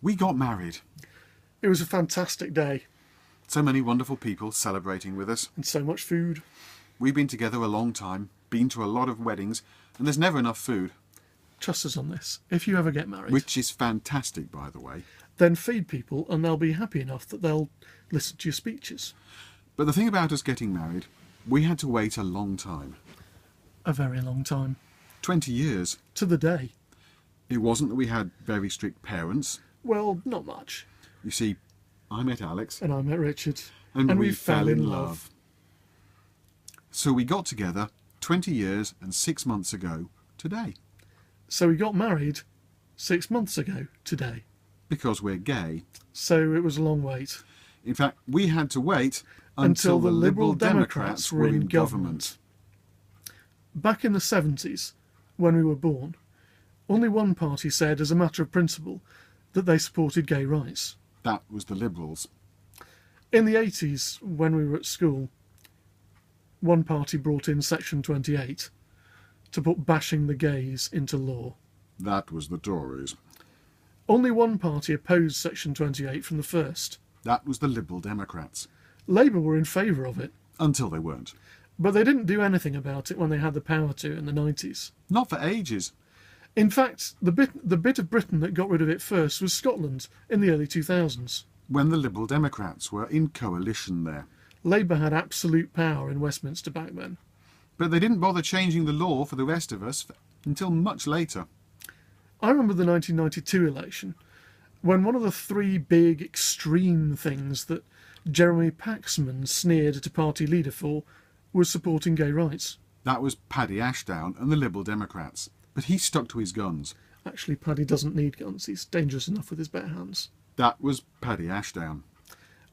We got married. It was a fantastic day. So many wonderful people celebrating with us. And so much food. We've been together a long time, been to a lot of weddings, and there's never enough food. Trust us on this. If you ever get married... Which is fantastic, by the way. Then feed people and they'll be happy enough that they'll listen to your speeches. But the thing about us getting married, we had to wait a long time. A very long time. 20 years. To the day. It wasn't that we had very strict parents. Well, not much. You see, I met Alex. And I met Richard. And we fell in love. So we got together 20 years and 6 months ago today. So we got married 6 months ago today. Because we're gay. So it was a long wait. In fact, we had to wait until the Liberal Democrats were in government. Back in the 70s, when we were born, only one party said, as a matter of principle, that they supported gay rights. That was the Liberals. In the 80s, when we were at school, one party brought in Section 28 to put bashing the gays into law. That was the Tories. Only one party opposed Section 28 from the first. That was the Liberal Democrats. Labour were in favour of it. Until they weren't. But they didn't do anything about it when they had the power to in the 90s. Not for ages. In fact, the bit of Britain that got rid of it first was Scotland in the early 2000s. When the Liberal Democrats were in coalition there. Labour had absolute power in Westminster back then. But they didn't bother changing the law for the rest of us until much later. I remember the 1992 election, when one of the three big extreme things that Jeremy Paxman sneered at a party leader for was supporting gay rights. That was Paddy Ashdown and the Liberal Democrats. But he stuck to his guns. Actually, Paddy doesn't need guns. He's dangerous enough with his bare hands. That was Paddy Ashdown.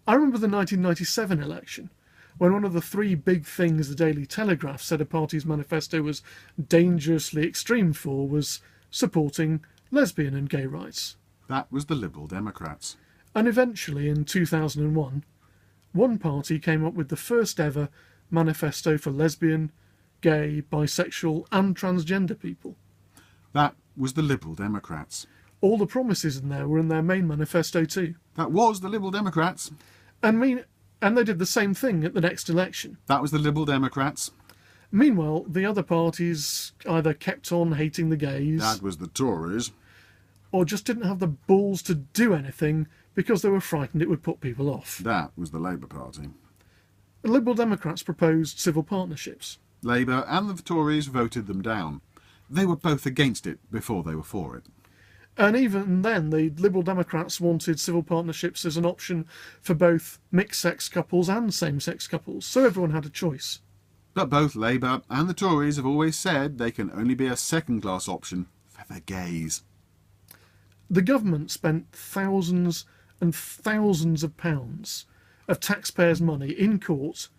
I remember the 1997 election, when one of the three big things the Daily Telegraph said a party's manifesto was dangerously extreme for was supporting lesbian and gay rights. That was the Liberal Democrats. And eventually, in 2001, one party came up with the first ever manifesto for lesbian, gay, bisexual and transgender people. That was the Liberal Democrats. All the promises in there were in their main manifesto too. That was the Liberal Democrats. And they did the same thing at the next election. That was the Liberal Democrats. Meanwhile, the other parties either kept on hating the gays... That was the Tories. ...or just didn't have the balls to do anything because they were frightened it would put people off. That was the Labour Party. The Liberal Democrats proposed civil partnerships. Labour and the Tories voted them down. They were both against it before they were for it. And even then, the Liberal Democrats wanted civil partnerships as an option for both mixed-sex couples and same-sex couples, so everyone had a choice. But both Labour and the Tories have always said they can only be a second-class option for the gays. The government spent thousands and thousands of pounds of taxpayers' money in court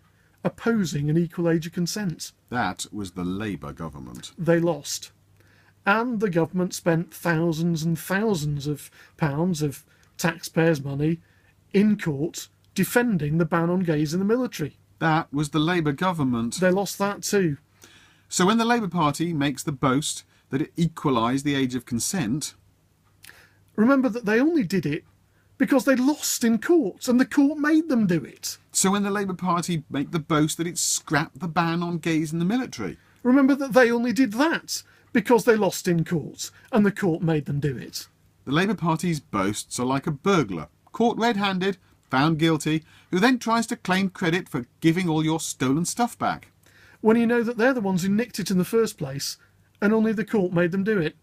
opposing an equal age of consent. That was the Labour government. They lost. And the government spent thousands and thousands of pounds of taxpayers' money in court defending the ban on gays in the military. That was the Labour government. They lost that too. So when the Labour Party makes the boast that it equalised the age of consent... Remember that they only did it because they lost in court and the court made them do it. So when the Labour Party make the boast that it scrapped the ban on gays in the military... Remember that they only did that because they lost in court and the court made them do it. The Labour Party's boasts are like a burglar, caught red-handed, found guilty, who then tries to claim credit for giving all your stolen stuff back. When you know that they're the ones who nicked it in the first place and only the court made them do it.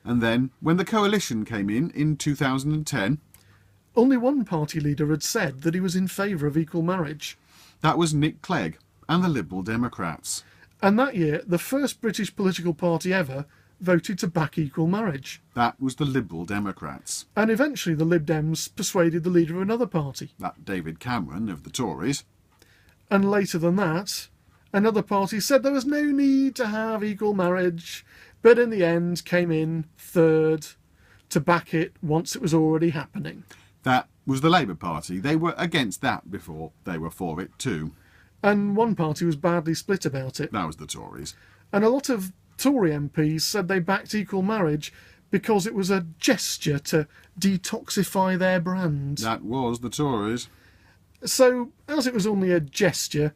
And then, when the coalition came in 2010... Only one party leader had said that he was in favour of equal marriage. That was Nick Clegg and the Liberal Democrats. And that year, the first British political party ever voted to back equal marriage. That was the Liberal Democrats. And eventually the Lib Dems persuaded the leader of another party. That David Cameron of the Tories. And later than that, another party said there was no need to have equal marriage, but in the end came in third to back it once it was already happening. That was the Labour Party. They were against that before they were for it too. And one party was badly split about it. That was the Tories. And a lot of Tory MPs said they backed equal marriage because it was a gesture to detoxify their brand. That was the Tories. So, as it was only a gesture,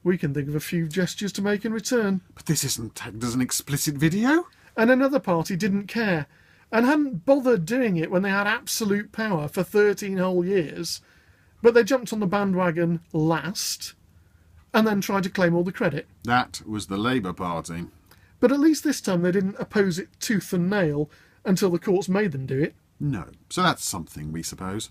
we can think of a few gestures to make in return. But this isn't tagged as an explicit video. And another party didn't care, and hadn't bothered doing it when they had absolute power for 13 whole years, but they jumped on the bandwagon last, and then tried to claim all the credit. That was the Labour Party. But at least this time they didn't oppose it tooth and nail until the courts made them do it. No, so that's something, we suppose.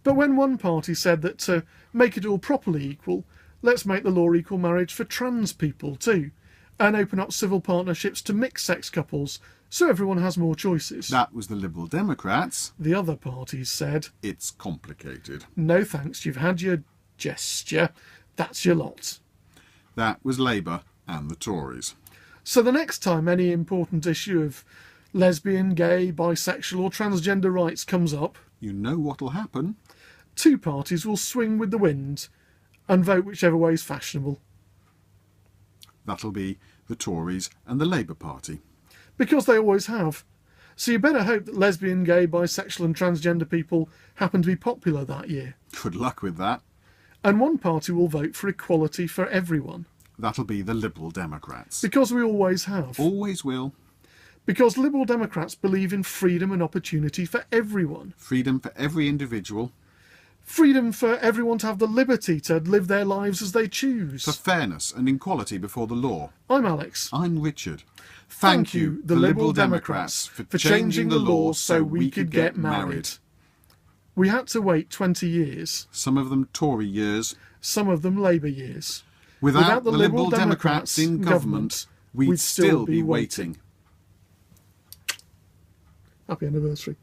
But when one party said that to make it all properly equal, let's make the law equal marriage for trans people too, and open up civil partnerships to mixed-sex couples, so everyone has more choices. That was the Liberal Democrats. The other parties said, It's complicated. no thanks, you've had your gesture, that's your lot. That was Labour and the Tories. So the next time any important issue of lesbian, gay, bisexual or transgender rights comes up, You know what'll happen. two parties will swing with the wind and vote whichever way is fashionable. That'll be the Tories and the Labour Party. Because they always have. So you better hope that lesbian, gay, bisexual and transgender people happen to be popular that year. Good luck with that. And one party will vote for equality for everyone. That'll be the Liberal Democrats. Because we always have. Always will. Because Liberal Democrats believe in freedom and opportunity for everyone. Freedom for every individual. Freedom for everyone to have the liberty to live their lives as they choose. For fairness and equality before the law. I'm Alex. I'm Richard. Thank you, the Liberal Democrats, for changing the law so we could get married. We had to wait 20 years. Some of them Tory years. Some of them Labour years. Without the Liberal Democrats in government, we'd still be waiting. Happy anniversary.